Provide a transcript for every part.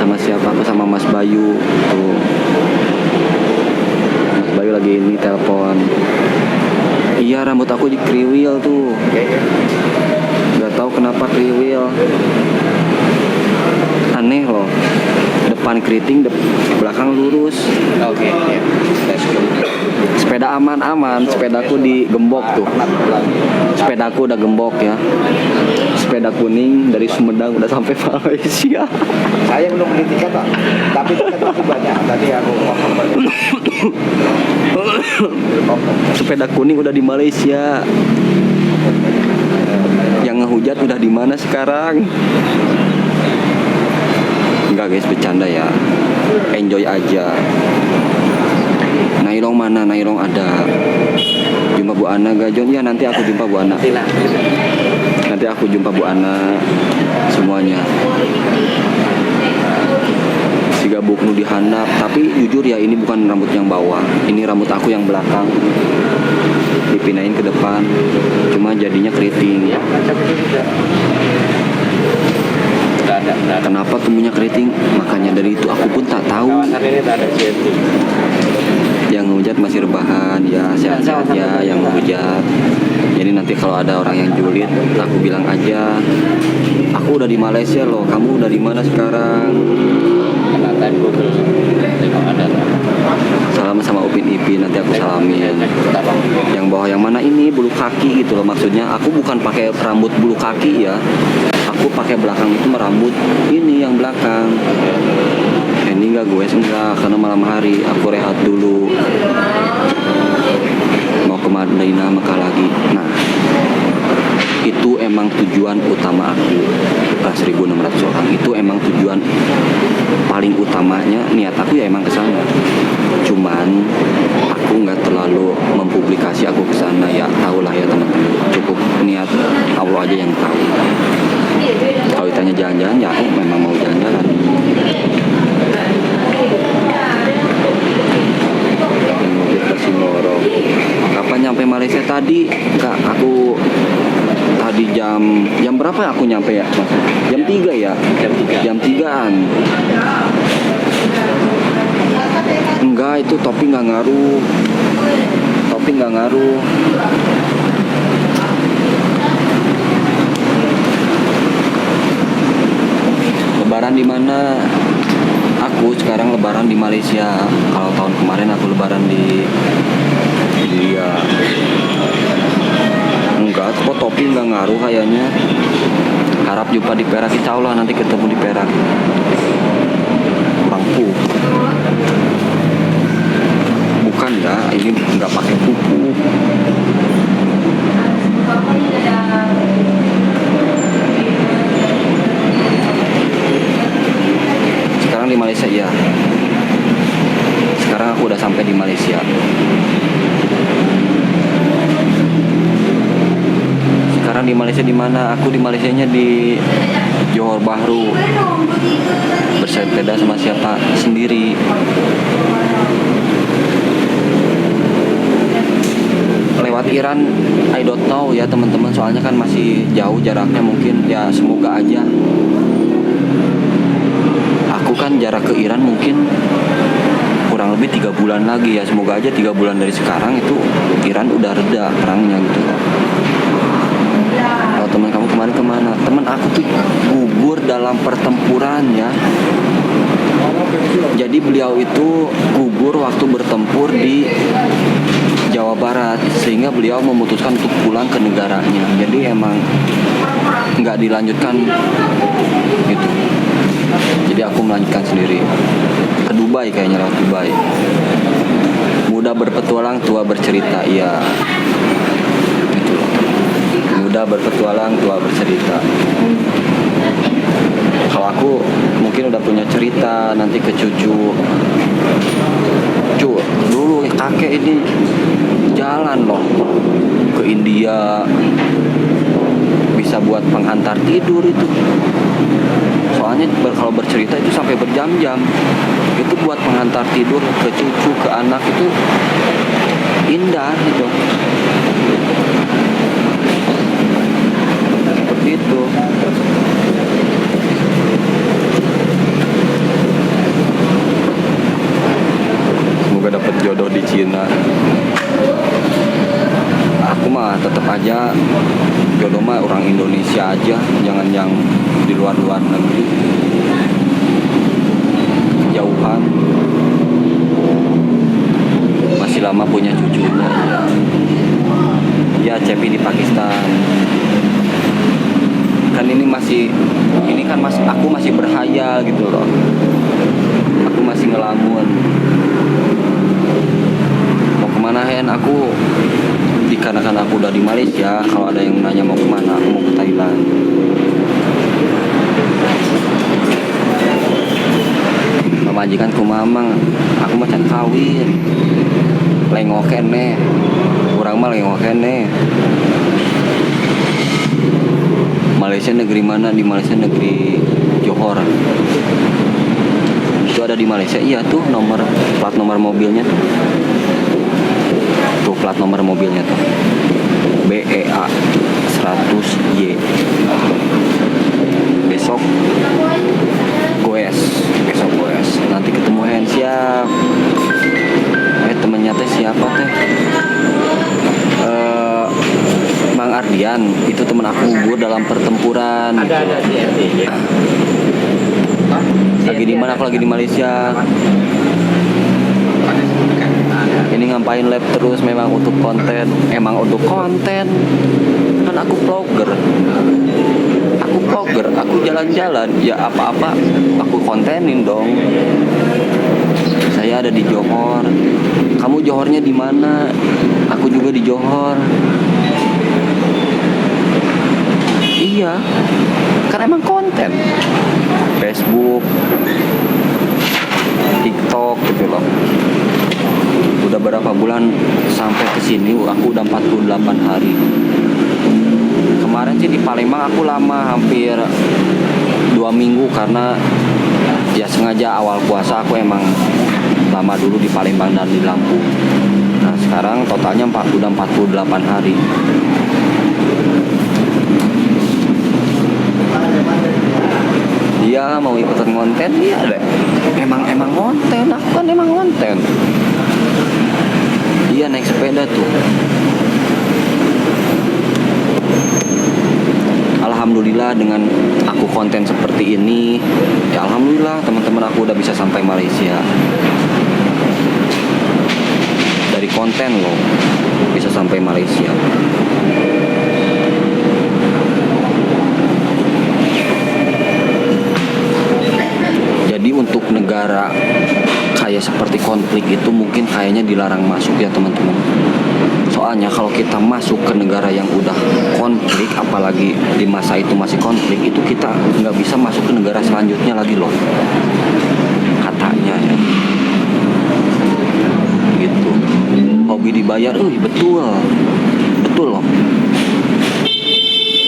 sama siapa? Aku sama Mas Bayu tuh. Mas Bayu lagi ini telepon. Iya, rambut aku di kriwil tuh. Gak tahu kenapa kriwil. Aneh loh. Depan keriting, belakang lurus. Oke, ya. Sepeda aman-aman, sepedaku digembok tuh. Sepedaku udah gembok ya. Sepeda kuning dari Sumedang udah sampai Malaysia. Saya belum beli tiket, Pak. Tapi tiket masih banyak. Tadi aku ngomong banyak. Sepeda kuning udah di Malaysia. Yang ngehujat udah di mana sekarang? Enggak guys, bercanda ya. Enjoy aja. Nailong mana? Nailong ada. Jumpa Bu Ana gak Jon? Ya nanti aku jumpa Bu Ana. Nanti aku jumpa Bu Ana semuanya. Si Gabuk nu dihandap. Tapi jujur ya, ini bukan rambut yang bawah. Ini rambut aku yang belakang. Dipindahin ke depan. Cuma jadinya keriting. Kenapa tumbuhnya keriting? Makanya dari itu aku pun tak tahu. Kawasan ini tak ada CNT. Yang ngehujat masih rebahan ya, sehat-sehat ya yang ngehujat. Jadi nanti kalau ada orang yang julid, aku bilang aja, aku udah di Malaysia loh, kamu udah di mana sekarang? Kena time Google. Tengok ada. Salam sama Upin Ipin, nanti aku salamin. Yang bawah yang mana ini bulu kaki gitu loh, maksudnya aku bukan pakai rambut bulu kaki ya. Aku pakai belakang itu merambut ini yang belakang. Ini enggak gue enggak, karena malam hari aku rehat dulu. Mau ke Madinah Mekah lagi. Nah, itu emang tujuan utama aku. 1.600 orang itu emang tujuan paling utamanya. Niat aku ya emang ke sana. Cuman aku nggak terlalu mempublikasi aku ke sana ya. Tahulah ya teman-teman. Cukup niat Allah aja yang tahu. Kalau ditanya jalan-jalan ya aku memang mau jalan-jalan. Kapan nyampe Malaysia tadi? Kak, aku tadi jam berapa aku nyampe ya? Mas? Jam 3 ya? Jam 3-an. Enggak, itu topi nggak ngaruh. Topi nggak ngaruh. Lebaran di mana? Aku sekarang lebaran di Malaysia. Kalau tahun kemarin aku lebaran di India. Enggak, kok topi nggak ngaruh kayaknya. Harap jumpa di Perak, insya Allah nanti ketemu di Perak. Kurang pup. Bukan ya, ini nggak pakai pupuk. Sekarang di Malaysia ya. Sekarang aku udah sampai di Malaysia. Sekarang di Malaysia di mana? Aku di Malaysianya di Johor Bahru. Bersepeda sama siapa? Sendiri. Lewat Iran, I don't know ya teman-teman. Soalnya kan masih jauh jaraknya, mungkin ya semoga aja. Aku kan jarak ke Iran mungkin kurang lebih 3 bulan lagi ya. Semoga aja 3 bulan dari sekarang itu Iran udah reda perangnya gitu. Kalau teman kamu kemarin kemana? Teman aku tuh gugur dalam pertempuran ya. Jadi beliau itu gugur waktu bertempur di Jawa Barat, sehingga beliau memutuskan untuk pulang ke negaranya. Jadi emang nggak dilanjutkan gitu. Jadi aku melanjutkan sendiri ke Dubai, kayaknya lewat Dubai. Muda berpetualang, tua bercerita. Iya, gitu. Muda berpetualang, tua bercerita. Kalau aku mungkin udah punya cerita nanti ke cucu. Dulu kakek ini jalan loh ke India, bisa buat penghantar tidur itu. Soalnya kalau bercerita itu sampai berjam-jam. Itu buat penghantar tidur ke cucu, ke anak itu indah gitu. Seperti itu. Cina. Aku mah tetap aja jodoh mah orang Indonesia aja, jangan yang di luar negeri. Kejauhan. Masih lama punya cucunya. Ya Cepi di Pakistan. Kan ini kan aku masih berhayal gitu loh. Aku masih ngelamun. Mau kemana Hen? Dikarenakan aku udah di Malaysia, kalau ada yang nanya mau kemana, aku mau ke Thailand. Pemajikan ku mamang, aku macan kawin. Lengok kene. Kurang mah lengok kene. Malaysia negeri mana? Di Malaysia negeri Johor. Itu ada di Malaysia. Iya tuh plat nomor mobilnya tuh. Tuh plat nomor mobilnya tuh. BEA 100Y. Besok goes. Nanti ketemu Hen, siap. Temennya teh siapa teh? Bang Ardian, itu temen aku gugur dalam pertempuran. Ada CNT. Lagi di mana? Aku lagi di Malaysia. Ini ngapain lab terus memang untuk konten. Emang untuk konten. Kan aku vlogger. Aku jalan-jalan, ya apa-apa aku kontenin dong. Saya ada di Johor. Kamu Johornya di mana? Aku juga di Johor. Iya, kan emang konten. Facebook, TikTok gitu loh. Udah berapa bulan sampai ke sini? Aku udah 48 hari. Kemarin sih di Palembang aku lama, hampir 2 minggu, karena ya sengaja awal puasa aku emang lama dulu di Palembang dan di Lampung. Nah sekarang totalnya udah 48 hari. Dia mau ikutan konten, iya deh. Emang konten, aku kan emang konten. Dia naik sepeda tuh. Alhamdulillah dengan aku konten seperti ini, ya alhamdulillah teman-teman aku udah bisa sampai Malaysia. Dari konten loh bisa sampai Malaysia. Jadi untuk negara kayak seperti konflik itu mungkin kayaknya dilarang masuk ya teman-teman. Soalnya kalau kita masuk ke negara yang udah konflik, apalagi di masa itu masih konflik, itu kita nggak bisa masuk ke negara selanjutnya lagi loh. Katanya ya. Gitu. Hobi dibayar, betul loh.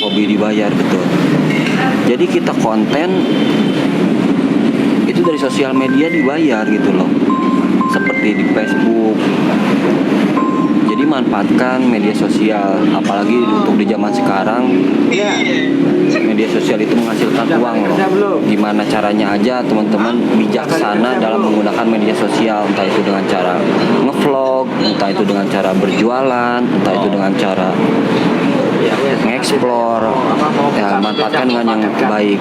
Hobi dibayar betul. Jadi kita konten itu dari sosial media dibayar gitu loh, seperti di Facebook. Jadi manfaatkan media sosial, apalagi untuk di zaman sekarang. Media sosial itu menghasilkan uang loh. Gimana caranya aja teman-teman bijaksana dalam menggunakan media sosial, entah itu dengan cara ngevlog, entah itu dengan cara berjualan, entah itu dengan cara nge-explore. Ya manfaatkan dengan yang baik.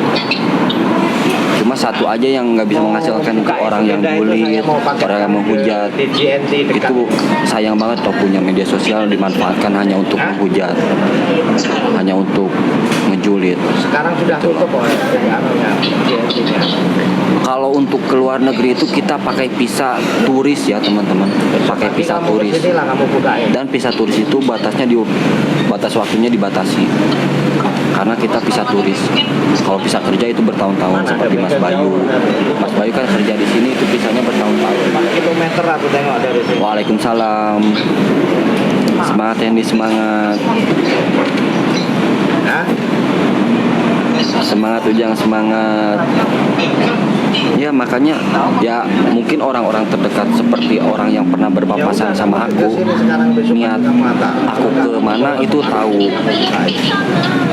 Cuma satu aja yang nggak bisa menghasilkan ke orang yang bully, orang yang menghujat. Itu sayang banget toh, punya media sosial dimanfaatkan hanya untuk menghujat, hanya untuk ngejulit. Sekarang sudah tutup Kalau untuk ke luar negeri itu kita pakai visa turis ya teman-teman, pakai visa turis. Dan visa turis itu batas waktunya dibatasi. Karena kita visa turis. Kalau visa kerja itu bertahun-tahun, seperti Mas Bayu. Mas Bayu kan kerja di sini itu visanya bertahun-tahun. 4 kilometer aku tengok dari sini. Waalaikumsalam. Semangat Hendy, semangat. Hah? Semangat Ujang, semangat. Ya makanya ya mungkin orang-orang terdekat seperti orang yang pernah berpapasan sama aku, niat aku ke mana itu tahu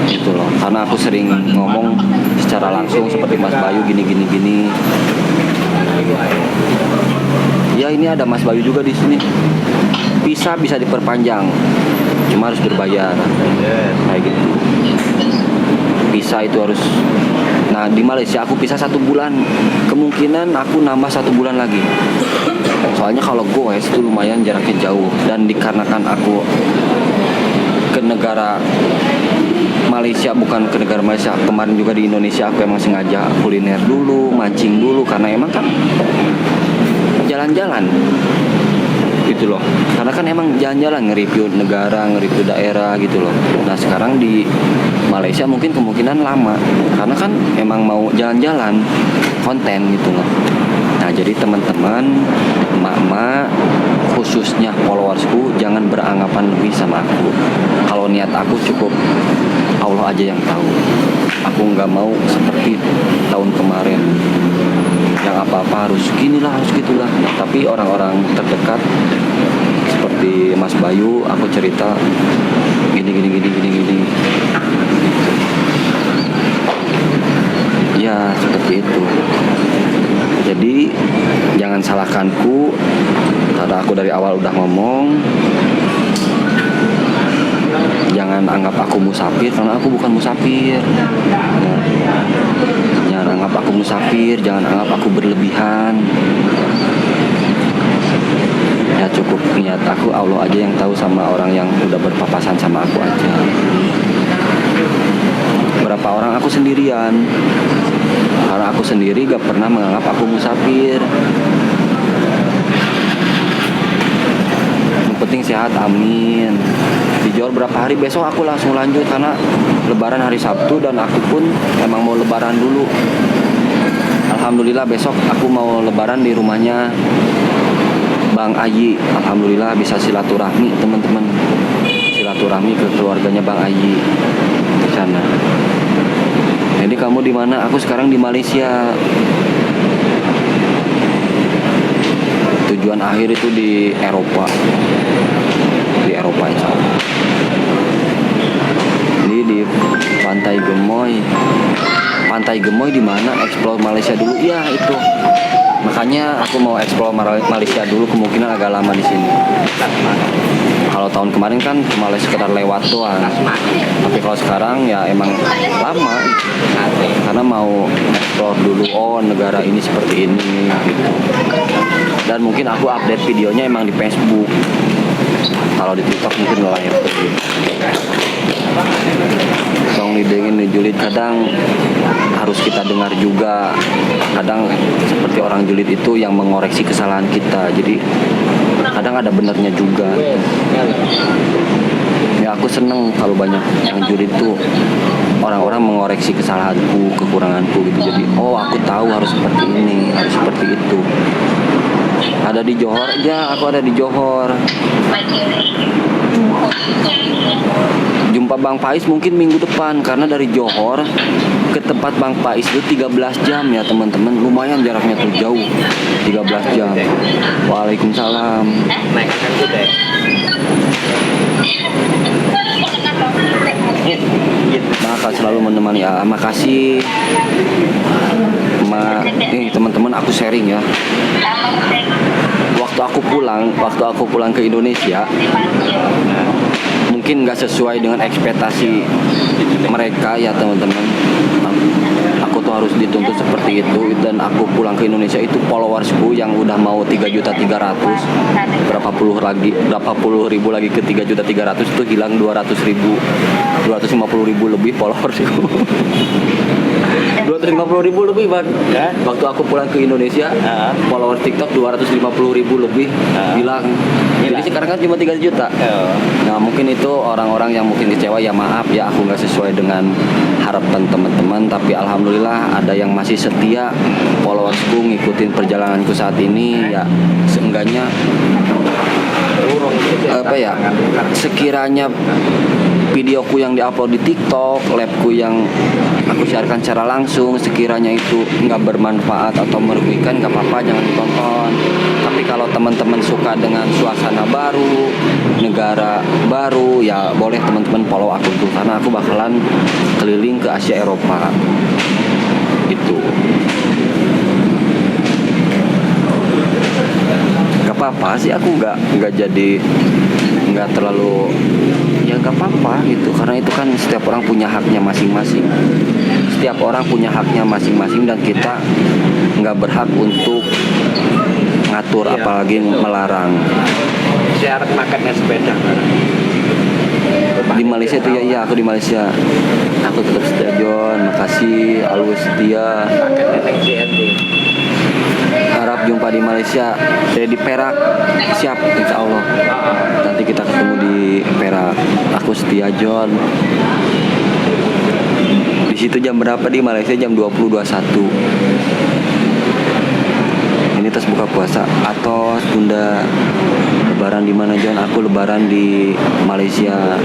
gitu loh, karena aku sering ngomong secara langsung seperti Mas Bayu gini. Ya ini ini ada Mas Bayu juga di sini. Visa bisa diperpanjang, cuma harus berbayar. Kayak gitu. Visa itu harus. Nah di Malaysia aku visa 1 bulan, kemungkinan aku nambah 1 bulan lagi. Soalnya kalau goes itu lumayan jaraknya jauh, dan dikarenakan aku ke negara Malaysia, bukan ke negara Malaysia, kemarin juga di Indonesia aku emang sengaja kuliner dulu, mancing dulu, karena emang kan jalan-jalan gitu loh, karena kan emang jalan-jalan nge-review negara, nge-review daerah gitu loh. Nah sekarang di Malaysia mungkin kemungkinan lama, karena kan emang mau jalan-jalan konten gitu loh. Nah jadi teman-teman, emak-emak, khususnya followersku, jangan beranggapan lebih sama aku. Kalau niat aku cukup Allah aja yang tahu. Aku nggak mau seperti tahun kemarin yang apa-apa harus ginilah, harus gitulah. Nah, tapi orang-orang terdekat seperti Mas Bayu, aku cerita gini. Ya seperti itu. Jadi jangan salahkanku, karena aku dari awal udah ngomong. Jangan anggap aku musafir, karena aku bukan musafir. Jangan anggap aku musafir, jangan anggap aku berlebihan. Ya cukup niat aku Allah aja yang tahu, sama orang yang udah berpapasan sama aku aja. Berapa orang aku sendirian, karena aku sendiri gak pernah menganggap aku musafir. Yang penting sehat, amin. Di Johor berapa hari, besok aku langsung lanjut, karena lebaran hari Sabtu dan aku pun emang mau lebaran dulu. Alhamdulillah besok aku mau lebaran di rumahnya Bang Ayi. Alhamdulillah bisa silaturahmi teman-teman, silaturahmi ke keluarganya Bang Ayi di sana. Jadi kamu di mana? Aku sekarang di Malaysia. Tujuan akhir itu di Eropa. Di Eropa insya Allah. Ini di Pantai Gemoy. Pantai Gemoy di mana? Explore Malaysia dulu. Iya itu. Makanya aku mau explore Malaysia dulu, kemungkinan agak lama di sini. Kalau tahun kemarin kan cuma sekedar lewat doang. Tapi kalau sekarang ya emang lama, karena mau explore dulu. Oh negara ini seperti ini gitu. Dan mungkin aku update videonya emang di Facebook. Kalau di TikTok mungkin live. Song lidengin julid kadang harus kita dengar juga. Kadang seperti orang julid itu yang mengoreksi kesalahan kita. Jadi kadang ada benernya juga. Ya aku seneng kalau banyak yang julid tuh orang-orang mengoreksi kesalahanku, kekuranganku gitu. Jadi oh aku tahu harus seperti ini, harus seperti itu. Ada di Johor, ya aku ada di Johor. Jumpa Bang Pais mungkin minggu depan, karena dari Johor ke tempat Bang Pais itu 13 jam ya teman-teman. Lumayan jaraknya tuh jauh, 13 jam. Waalaikumsalam. Maka selalu menemani ya. Makasih. Nih teman-teman, aku sharing ya. Waktu aku pulang ke Indonesia, mungkin nggak sesuai dengan ekspektasi mereka ya teman-teman. Aku tuh harus dituntut seperti itu, dan aku pulang ke Indonesia itu followersku yang udah mau 3.300.000, berapa puluh ribu lagi ke 3.300.000 itu hilang 250.000 lebih followersku. 250.000 lebih Bang. Waktu aku pulang ke Indonesia, followers TikTok 250.000 lebih hilang. Jadi sekarang kan cuma 3 juta. Nah mungkin itu orang-orang yang mungkin kecewa, ya maaf ya aku nggak sesuai dengan harapan teman-teman. Tapi alhamdulillah ada yang masih setia followersku ngikutin perjalananku saat ini. Ya seenggaknya apa ya, sekiranya videoku yang diupload di TikTok, labku yang aku siarkan secara langsung, sekiranya itu nggak bermanfaat atau merugikan, nggak apa-apa, jangan ditonton. Tapi kalau teman-teman suka dengan suasana baru, negara baru, ya boleh teman-teman follow aku tuh, karena aku bakalan keliling ke Asia Eropa gitu. Gak apa apa-apa sih, aku nggak jadi nggak terlalu, ya nggak apa-apa gitu, karena itu kan setiap orang punya haknya masing-masing. Setiap orang punya haknya masing-masing dan kita nggak berhak untuk ngatur, Iya. apalagi melarang. Syarat makanya sepeda. Di Malaysia tuh ya, iya aku di Malaysia, aku tetap setia John, makasih, always setia. Paketnya neng CNT. Harap jumpa di Malaysia, saya di Perak, siap insya Allah. Nanti kita ketemu di Perak. Aku setia John. Di situ jam berapa di Malaysia? Jam 20.21. Ini tas buka puasa atau Bunda. Lebaran di mana John? Aku lebaran di Malaysia.